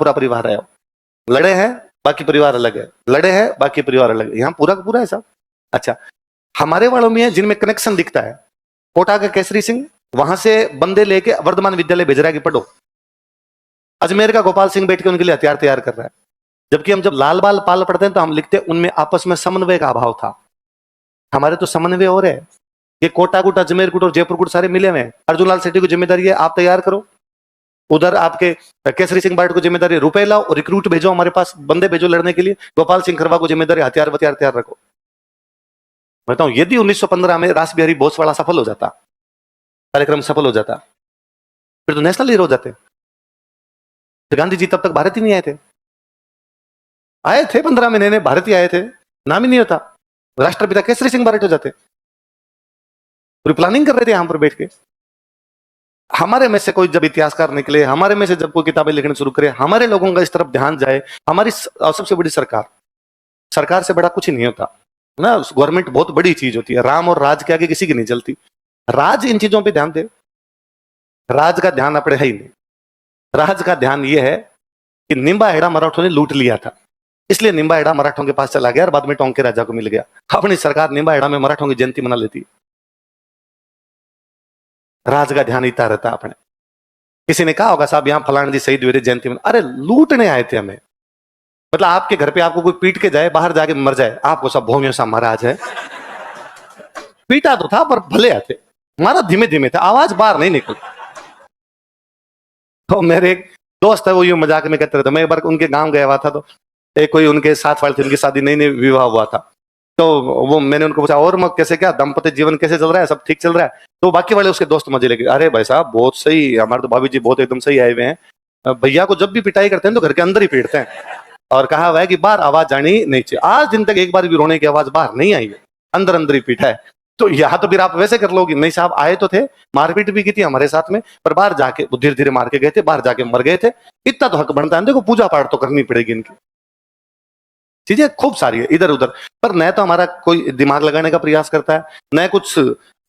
पूरा परिवार है, लड़े हैं बाकी परिवार अलग है, लड़े हैं बाकी परिवार अलग है, यहाँ पूरा का पूरा है साहब। अच्छा, हमारे वालों में है जिनमें कनेक्शन दिखता है, कोटा का केसरी सिंह वहां से बंदे लेके वर्धमान विद्यालय भेज रहा है कि पढ़ो, अजमेर का गोपाल सिंह बैठ के उनके लिए हथियार तैयार कर रहा है। जबकि हम जब लाल बाल पाल पढ़ते हैं तो हम लिखते हैं उनमें आपस में समन्वय का अभाव था। हमारे तो समन्वय हो रहे हैं, ये कोटा गुट, अजमेर गुट और जयपुर गुट सारे मिले हुए हैं। अर्जुन लाल सेठी को जिम्मेदारी है आप तैयार करो, उधर आपके केसरी सिंह बार्ट को जिम्मेदारी रुपए लाओ और रिक्रूट भेजो, हमारे पास बंदे भेजो लड़ने के लिए। गोपाल सिंह खरवा को जिम्मेदारी हथियार वथियार तैयार रखो। बताऊं, यदि 1915 में रास बिहारी भोसवाड़ा सफल हो जाता, कार्यक्रम सफल हो जाता, फिर तो नेशनल हीरो हो जाते। तो गांधी जी तब तक भारत ही नहीं आए थे, आए थे 15 महीने में, भारत ही आए थे, नाम ही नहीं होता, राष्ट्रपिता केसरी सिंह बार्ट हो जाते। पूरी प्लानिंग कर रहे थे यहां पर बैठ के। हमारे में से कोई जब इतिहासकार निकले, हमारे में से जब कोई किताबें लिखने शुरू करे, हमारे लोगों का इस तरफ ध्यान जाए, हमारी सबसे बड़ी सरकार से बड़ा कुछ ही नहीं होता ना। गवर्नमेंट बहुत बड़ी चीज होती है, राम और राज के आगे किसी की नहीं चलती। राज इन चीजों पे ध्यान दे, राज का ध्यान अपने है ही नहीं। राज का ध्यान यह है कि निम्बा हेड़ा मराठों ने लूट लिया था, इसलिए निम्बा हेड़ा मराठों के पास चला गया और बाद में टोंक के राजा को मिल गया। अपनी सरकार निम्बा हेड़ा में मराठों की जयंती मना लेती। राज का ध्यान इतना रहता अपने। किसी ने कहा होगा साहब यहाँ फलाना जी शहीद हुए थे, जयंती मना, अरे लूटने आए थे हमें। मतलब आपके घर पे आपको कोई पीट के जाए, बाहर जाके मर जाए, आपको सब भोमियों सा महाराज है। पीटा तो था पर भले आते, मारा धीमे धीमे था, आवाज बाहर नहीं निकल। तो मेरे एक दोस्त है, वो यूं मजाक में कहते रहते, मैं एक बार उनके गांव गया हुआ था, तो एक कोई उनके साथ वाले थे, उनकी शादी नई नई विवाह हुआ था। तो वो मैंने उनको पूछा और मैं कैसे, क्या दाम्पत्य जीवन कैसे चल रहा है, सब ठीक चल रहा है? तो बाकी वाले उसके दोस्त मजे लेके, अरे भाई साहब बहुत सही, हमारे तो भाभी जी बहुत एकदम सही आए हुए हैं, भैया को जब भी पिटाई करते हैं तो घर के अंदर ही पीटते हैं, और कहा हुआ है कि बाहर आवाज जानी नहीं चाहिए। आज दिन तक एक बार भी रोने की आवाज बाहर नहीं आई है, अंदर अंदर ही पीटा है। तो यहाँ तो फिर आप वैसे कर लोगे, नहीं साहब आए तो थे, मारपीट भी की थी हमारे साथ में, पर बाहर जाके धीरे धीरे मार के गए थे, बाहर जाके मर गए थे। इतना तो हक बनता है, देखो पूजा पाठ तो करनी पड़ेगी, इनकी चीजें खूब सारी है इधर उधर, पर न तो हमारा कोई दिमाग लगाने का प्रयास करता है, न कुछ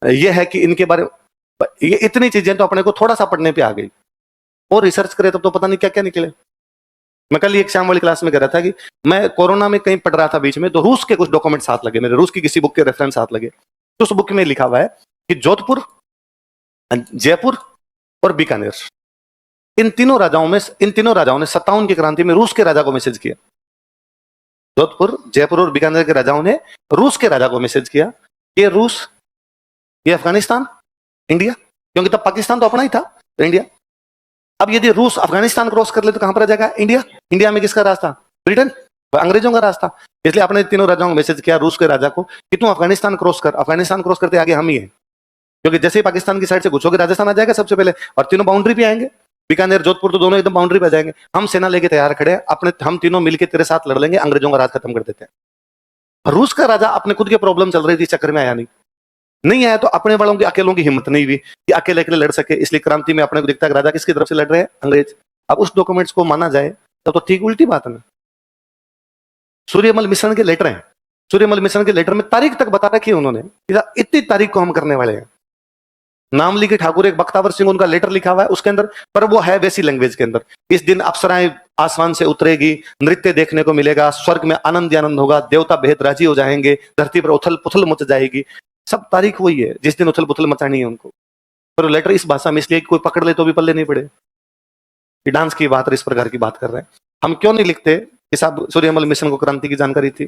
ये है कि इनके बारे में, ये इतनी चीजें तो अपने को थोड़ा सा पढ़ने पे आ गई, और रिसर्च करे तब तो पता नहीं क्या क्या निकले। मैं कल एक शाम वाली क्लास में कह रहा था कि मैं कोरोना में कहीं पढ़ रहा था बीच में, तो रूस के कुछ डॉक्यूमेंट साथ लगे मेरे, रूस की किसी बुक के रेफरेंस साथ लगे। तो उस बुक में लिखा हुआ है कि जोधपुर, जयपुर और बीकानेर, इन तीनों राजाओं ने 57 की क्रांति में रूस के राजा को मैसेज किया। जोधपुर, जयपुर और बीकानेर के राजाओं ने रूस के राजा को मैसेज किया, ये रूस, ये अफगानिस्तान, इंडिया, क्योंकि तब पाकिस्तान तो अपना ही था, तो इंडिया। अब यदि रूस अफगानिस्तान क्रॉस कर ले तो कहां पर आ जाएगा? इंडिया। इंडिया में किसका रास्ता? ब्रिटेन, अंग्रेजों का रास्ता। इसलिए अपने तीनों राजाओं को मैसेज किया रूस के राजा को कि तुम अफगानिस्तान क्रॉस कर। अफगानिस्तान क्रॉस करते आगे हम ही है, क्योंकि जैसे ही पाकिस्तान की साइड से घुसोगे राजस्थान आ जाएगा सबसे पहले, और तीनों बाउंड्री पे आएंगे, बीकानेर जोधपुर तो दोनों एकदम बाउंड्री पे आ जाएंगे। हम सेना लेके तैयार खड़े हैं, अपने हम तीनों मिलकर तेरे साथ लड़ लेंगे, अंग्रेजों का राज खत्म कर देते हैं। रूस का राजा अपने खुद के प्रॉब्लम चल रही थी, चक्कर में आया नहीं आया, तो अपने वालों की अकेलों की हिम्मत नहीं हुई कि अकेले अकेले लड़ सके, इसलिए क्रांति में अपने को दिखता है राजा किसकी तरफ से लड़ रहे हैं? अंग्रेज। अब उस डॉक्यूमेंट्स को माना जाए तब तो ठीक उल्टी बात है ना। सूर्यमल मिश्रण के लेटर हैं, सूर्यमल मिश्रण के लेटर में तारीख तक बता रखी है उन्होंने, इतनी तारीख को हम करने वाले हैं। नामली के ठाकुर एक बख्तावर सिंह, उनका लेटर लिखा हुआ है उसके अंदर, पर वो है वैसी लैंग्वेज के अंदर। इस दिन अप्सराएं आसमान से उतरेगी, नृत्य देखने को मिलेगा, स्वर्ग में आनंद ही आनंद होगा, देवता बेहद राजी हो जाएंगे, धरती पर उथल पुथल मच जाएगी। सब तारीख वही है जिस दिन उथल पुथल मचानी है उनको। पर लेटर इस भाषा में इसलिए कोई पकड़ ले तो भी पल्ले नहीं पड़े कि डांस की बात और इस प्रकार की बात कर रहे हैं। हम क्यों नहीं लिखते कि साहब सूर्यमल मिशन को क्रांति की जानकारी थी?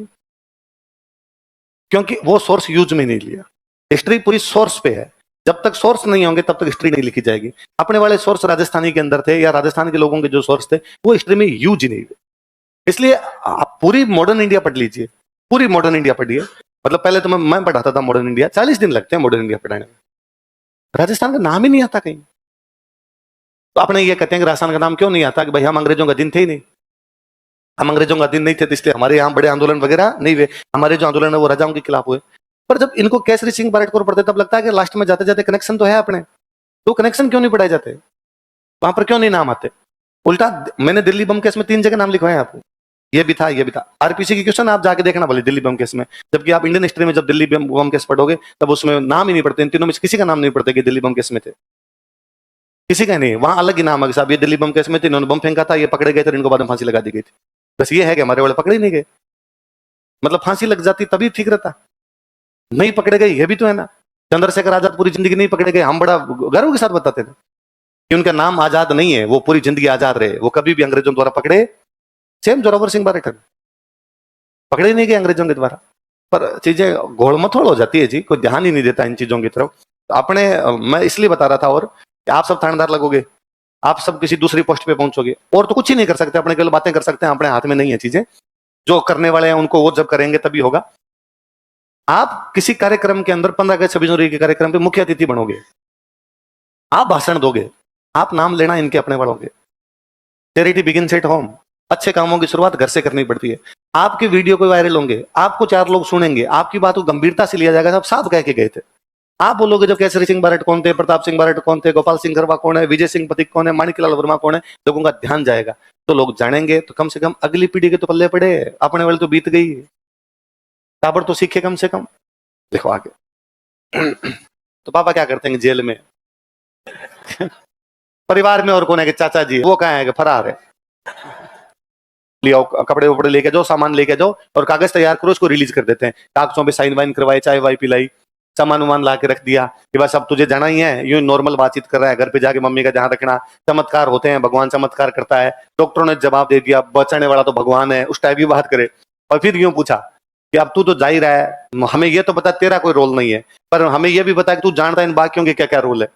क्योंकि वो सोर्स यूज में नहीं लिया। हिस्ट्री पूरी सोर्स पे है, जब तक सोर्स नहीं होंगे तब तक हिस्ट्री नहीं लिखी जाएगी। अपने वाले सोर्स राजस्थानी के अंदर थे, या राजस्थान के लोगों के जो सोर्स थे वो हिस्ट्री में यूज ही नहीं हुए। इसलिए आप पूरी मॉडर्न इंडिया पढ़ लीजिए, पूरी मॉडर्न इंडिया पढ़िए। मतलब पहले तो मैं पढ़ाता था मॉडर्न इंडिया, 40 दिन लगते हैं मॉडर्न इंडिया पढ़ाने में, राजस्थान का नाम ही नहीं आता कहीं। तो अपने ये कहते हैं कि राजस्थान का नाम क्यों नहीं आता, कि भाई हम अंग्रेजों का दिन थे ही नहीं, हम अंग्रेजों का दिन नहीं थे, तो इसलिए हमारे यहाँ बड़े आंदोलन वगैरह नहीं हुए। हमारे जो आंदोलन है वो राजाओं के खिलाफ हुए। पर जब इनको केसरी सिंह बारटकोर पढ़ते तब लगता है कि लास्ट में जाते जाते कनेक्शन तो है अपने, तो कनेक्शन क्यों नहीं पढ़ाए जाते, वहां पर क्यों नहीं नाम आते? उल्टा मैंने दिल्ली बम केस में 3 जगह नाम लिखवाए आपको, ये भी था, ये भी था। आरपीसी की क्वेश्चन आप जाके देखना बोले दिल्ली बम केस में, जबकि आप इंडियन हिस्ट्री में जब दिल्ली बम केस पढ़ोगे तब उसमें नाम ही नहीं पढ़ते, इन तीनों में किसी का नाम नहीं पढ़ते कि दिल्ली बम केस में थे, किसी का नहीं, वहां अलग ही नाम है कि साहब ये दिल्ली बम केस में थे, इन्होंने बम फेंका था, ये पकड़े गए थे, इनको बाद में फांसी लगा दी गई थी। बस ये है कि हमारे वाले पकड़े ही नहीं गए। मतलब फांसी लग जाती तभी ठीक रहता, नहीं पकड़े गए ये भी तो है ना। चंद्रशेखर आजाद पूरी जिंदगी नहीं पकड़े गए, हम बड़ा गर्व के साथ बताते थे कि उनका नाम आजाद नहीं है, वो पूरी जिंदगी आजाद रहे, वो कभी भी अंग्रेजों द्वारा पकड़े। सेम जोरावर सिंह बारेठ पकड़े ही नहीं गए अंग्रेजों के द्वारा। पर चीजें घोड़मथोड़ हो जाती है जी, कोई ध्यान ही नहीं देता इन चीजों की तरफ। तो अपने मैं इसलिए बता रहा था, और कि आप सब थानेदार लगोगे, आप सब किसी दूसरी पोस्ट पे पहुंचोगे, और तो कुछ ही नहीं कर सकते, अपने केवल बातें कर सकते हैं, अपने हाथ में नहीं है चीजें। जो करने वाले हैं उनको वो जब करेंगे तभी होगा। आप किसी कार्यक्रम के अंदर 15 अगस्त 26 जनवरी के कार्यक्रम पे मुख्य अतिथि बनोगे, आप भाषण दोगे, आप नाम लेना इनके अपने बढ़ोगे। Charity begins at home. अच्छे कामों की शुरुआत घर से करनी पड़ती है। आपके वीडियो को वायरल होंगे, आपको 4 लोग सुनेंगे, आपकी बात को गंभीरता से लिया जाएगा। सब साफ कह के गए थे। आप बोलोगे जब केसरी सिंह बारेठ कौन थे, प्रताप सिंह बारेठ कौन थे, गोपाल सिंह गरवा कौन है, विजय सिंह पथिक कौन है, माणिकलाल वर्मा कौन है, लोगों का ध्यान जाएगा, तो लोग जानेंगे, तो कम से कम अगली पीढ़ी के तो पल्ले पड़े, अपने वाले तो बीत गई, ताबड़ तो सीखे कम से कम। देखो आगे तो पापा क्या करते हैं जेल में परिवार में और कौन है कि चाचा जी, वो कहाँ है कि फरार है। लियाओ कपड़े वपड़े लेके जाओ, सामान लेके जाओ, और कागज तैयार करो, उसको रिलीज कर देते हैं। कागजों पे साइन वाइन करवाए, चाय वाय पिलाई, सामान वामान ला के रख दिया कि बस अब तुझे जाना ही है। यूं नॉर्मल बातचीत कर रहा है, घर पे जाके मम्मी का ध्यान रखना। चमत्कार होते हैं, भगवान चमत्कार करता है। डॉक्टरों ने जवाब दे दिया, बचाने वाला तो भगवान है, उस टाइप की बात करे। और फिर यूं पूछा कि अब तू तो जा ही रहा है, हमें ये तो बता तेरा कोई रोल नहीं है, पर हमें ये भी बता कि तू जानता है इन बाकियों के क्या क्या रोल है,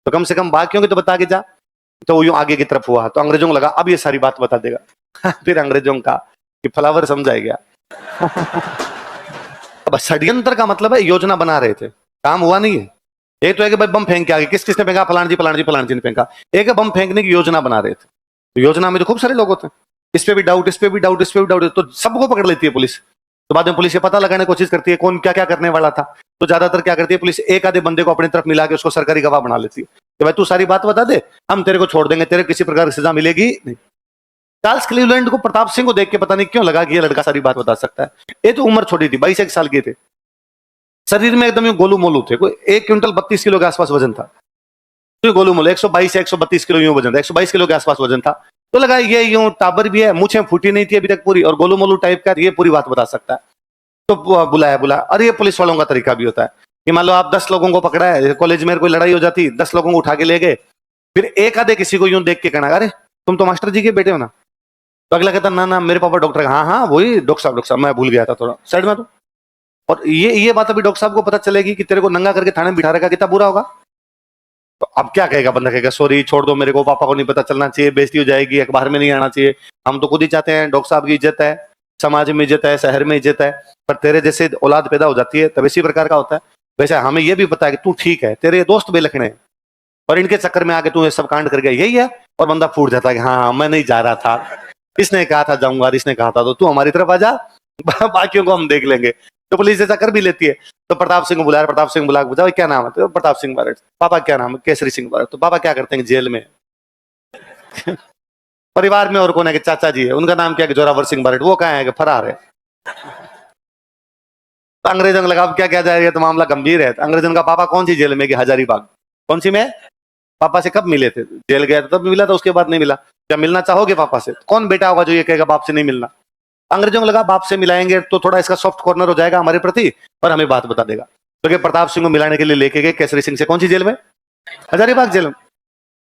तो कम से कम बाकियों के तो बता के जा। तो वो यूं आगे की तरफ हुआ, तो अंग्रेजों को लगा अब ये सारी बात बता देगा फिर अंग्रेजों का कि फ्लावर समझा गया अब षड्यंत्र का मतलब है योजना बना रहे थे, काम हुआ नहीं है। एक तो है कि भाई बम फेंक के आगे, किस किसने फेंका, फलान जी ने फेंका। एक है बम फेंकने की योजना बना रहे थे, तो योजना में तो खूब सारे लोग होते हैं, इस पे भी डाउट, इस पे भी डाउट, इस पे भी डाउट, तो सबको पकड़ लेती है पुलिस। तो बाद में पुलिस ये पता लगाने की कोशिश करती है कौन क्या क्या करने वाला था। तो ज्यादातर क्या करती है पुलिस, एक आधे बंदे को अपनी तरफ मिला के उसको सरकारी गवाह बना लेती है कि भाई तू सारी बात बता दे, हम तेरे को छोड़ देंगे, तेरे किसी प्रकार की सजा मिलेगी नहीं। चार्ल्स क्लीवलैंड को प्रताप सिंह को देख के पता नहीं क्यों लगा कि ये लड़का सारी बात बता सकता है। ये तो उम्र छोटी थी, 22 साल के थे, शरीर में एकदम गोलू मोलू थे, कोई 1 क्विंटल 32 किलो के आसपास वजन था। तो गोलू मोलू 122 से 132 किलो यूं वजन था, 122 किलो के आसपास वजन था। तो लगा ये यूं टाबर भी है, मुझे फूटी नहीं थी अभी तक पूरी, और गोलू मोलू टाइप का, ये पूरी बात बता सकता है। तो बुलाया। और ये पुलिस वालों का तरीका भी होता है कि मान लो आप 10 लोगों को पकड़ा है, कॉलेज में कोई लड़ाई हो जाती, 10 लोगों को उठा के ले गए, फिर एक आधे किसी को यूं देख के कहना अरे तुम तो मास्टर जी के बेटे हो ना। तो अगला कहता ना ना मेरे पापा डॉक्टर, हाँ हाँ वही डॉक्टर साहब मैं भूल गया था, थोड़ा साइड में। तो और ये बात अभी डॉक्टर साहब को पता चलेगी कि तेरे को नंगा करके थाने में बिठा रखा, कितना बुरा होगा। तो अब क्या कहेगा बंदा, कहेगा सॉरी छोड़ दो मेरे को, पापा को नहीं पता चलना चाहिए, बेइज्जती हो जाएगी, अखबार में नहीं आना चाहिए। हम तो खुद ही चाहते हैं डॉक्टर साहब की इज्जत है, समाज में इज्जत है, शहर में इज्जत है, पर तेरे जैसे औलाद पैदा हो जाती है तब इसी प्रकार का होता है। वैसे हमें यह भी पता है कि तू ठीक है, तेरे दोस्त बेलखने हैं, और इनके चक्कर में आके तू ये सब कांड कर गया, यही है। और बंदा फूट जाता है कि हाँ मैं नहीं जा रहा था, इसने कहा था जाऊंगा, इसने कहा था, तो तू हमारी तरफ आ जा बाकियों को हम देख लेंगे। तो पुलिस ऐसा कर भी लेती है। तो प्रताप सिंह को बुलाया, प्रताप सिंह बुला के पूछा क्या नाम है, तो प्रताप सिंह बारेठ। पापा क्या नाम है, केसरी सिंह बारेठ। तो पापा क्या करते हैं जेल में परिवार में और कौन है कि चाचा जी है, उनका नाम क्या है कि जोरावर सिंह बारेठ, वो कहाँ है कि फरार है। तो अंग्रेजों को लगा अब क्या किया जाएगा, तो मामला गंभीर है। तो अंग्रेजों का पापा कौन सी जेल में कि हजारीबाग। कौन सी में, पापा से कब मिले थे, जेल गया था तब मिला था, उसके बाद नहीं मिला। क्या मिलना चाहोगे पापा से, कौन बेटा होगा जो ये कहेगा बाप से नहीं मिलना। अंग्रेजों को लगा बाप से मिलाएंगे तो थोड़ा इसका सॉफ्ट कॉर्नर हो जाएगा हमारे प्रति, पर हमें बात बता देगा। तो प्रताप सिंह को मिलाने के लिए लेके गए केसरी सिंह से, कौन सी जेल में, हजारीबाग जेल में।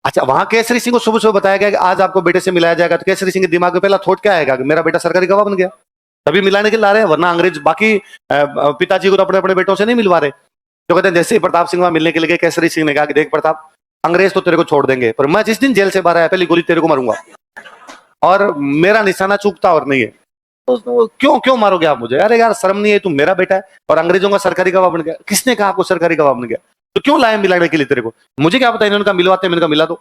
अच्छा वहां केसरी सिंह को सुबह सुबह बताया गया कि आज आपको बेटे से मिलाया जाएगा। तो केसरी सिंह के दिमाग में पहला थॉट क्या आएगा कि मेरा बेटा सरकारी गवाह बन गया, तभी मिलाने के ला रहे हैं, वरना अंग्रेज बाकी पिताजी को तो अपने अपने बेटों से नहीं मिलवा रहे। तो कहते हैं जैसे ही प्रताप सिंह वहां मिलने के लिए केसरी सिंह ने कहा कि देख प्रताप, अंग्रेज तो तेरे को छोड़ देंगे, पर मैं जिस दिन जेल से बाहर आया पहली गोली तेरे को मारूंगा, और मेरा निशाना चूकता और नहीं है। तो क्यों मारोगे आप मुझे, अरे यार शर्म नहीं है, तुम मेरा बेटा है और अंग्रेजों का सरकारी गवाह बन गया। किसने कहा आपको सरकारी गवाह बन गया, तो क्यों लाए मिलाने के लिए तेरे को, मुझे क्या पता, इन्होंने मिलवाते हैं, मैंने कहा मिला दो।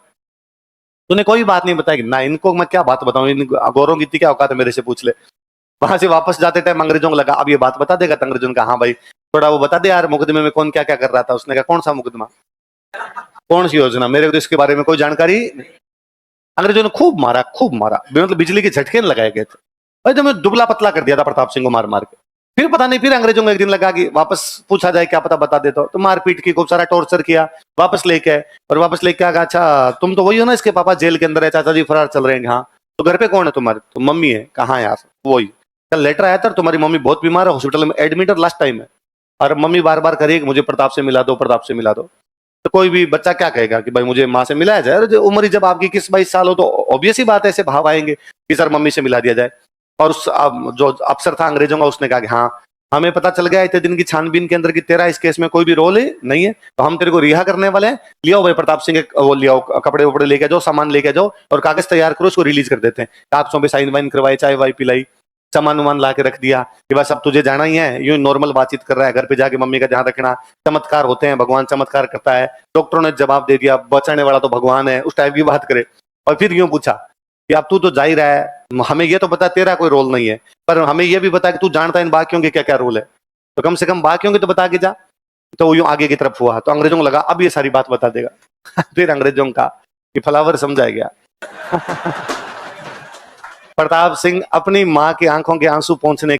तूने कोई बात नहीं बताई ना, इनको मैं क्या बात बताऊं, गौरव की क्या औकात है मेरे से पूछ ले। वहां से वापस जाते टाइम अंग्रेजों को लगा अब ये बात बता देगा। तो अंग्रेजों ने कहा हाँ भाई थोड़ा वो बता दे यार, मुकदमे में कौन क्या क्या कर रहा था। उसने कहा कौन सा मुकदमा, कौन सी योजना, मेरे को तो इसके बारे में कोई जानकारी। अंग्रेजों ने खूब मारा, मतलब बिजली के झटके लगाए गए थे। भाई तो मैं दुबला पतला कर दिया था प्रताप सिंह को मार मार के, फिर पता नहीं, फिर अंग्रेजों को एक दिन लगा कि वापस पूछा जाए, क्या पता बता देता, तो मारपीट की, खूब सारा टॉर्चर किया, वापस लेके आए। और वापस लेके आ गया, अच्छा तुम तो वही हो ना, इसके पापा जेल के अंदर है, चाचा जी फरार चल रहे हैं। हाँ, तो घर पे कौन है तुम्हारे? तो मम्मी है। कहाँ यार? वही कल लेटर आया था, तुम्हारी मम्मी बहुत बीमार है, हॉस्पिटल में एडमिट है, लास्ट टाइम है। और मम्मी बार बार करेगी मुझे प्रताप से मिला दो, प्रताप से मिला दो। तो कोई भी बच्चा क्या कहेगा कि भाई मुझे माँ से मिलाया जाए? अरे उम्र ही जब आपकी 21-22 साल हो तो ऑब्वियस ही बात है, ऐसे भाव आएंगे कि सर मम्मी से मिला दिया जाए। और उस जो अफसर था अंग्रेजों का, उसने कहा कि हाँ, हमें पता चल गया इतने दिन की छानबीन के अंदर कि तेरा इस केस में कोई भी रोल है नहीं है, तो हम तेरे को रिहा करने वाले हैं। लियाओ भाई प्रताप सिंह के वो लियाओ, कपड़े वपड़े लेके जाओ, सामान लेके जाओ और कागज तैयार करो, उसको रिलीज कर देते हैं। कागजों पे साइन वाइन करवाए, चाय वाय पिलाई, सामान वामान ला के रख दिया कि बस अब तुझे जाना ही है। यूं नॉर्मल बातचीत कर रहा है, घर पे जाके मम्मी का ध्यान रखना, चमत्कार होते हैं, भगवान चमत्कार करता है, डॉक्टरों ने जवाब दे दिया, बचाने वाला तो भगवान है, उस टाइप की बात करे। और फिर यूं पूछा कि अब तू तो जा ही रहा है, हमें ये तो बता तेरा कोई रोल नहीं है, पर हमें ये भी बता कि तू जानता है इन बाकियों के क्या क्या रोल है, तो कम से कम बाकियों के तो बता के जा। तो वो यूं आगे की तरफ हुआ, तो अंग्रेजों को लगा अब ये सारी बात बता देगा। फिर अंग्रेजों का कि फ्लावर समझाया गया। प्रताप सिंह अपनी माँ की आंखों के आंसू पहुंचने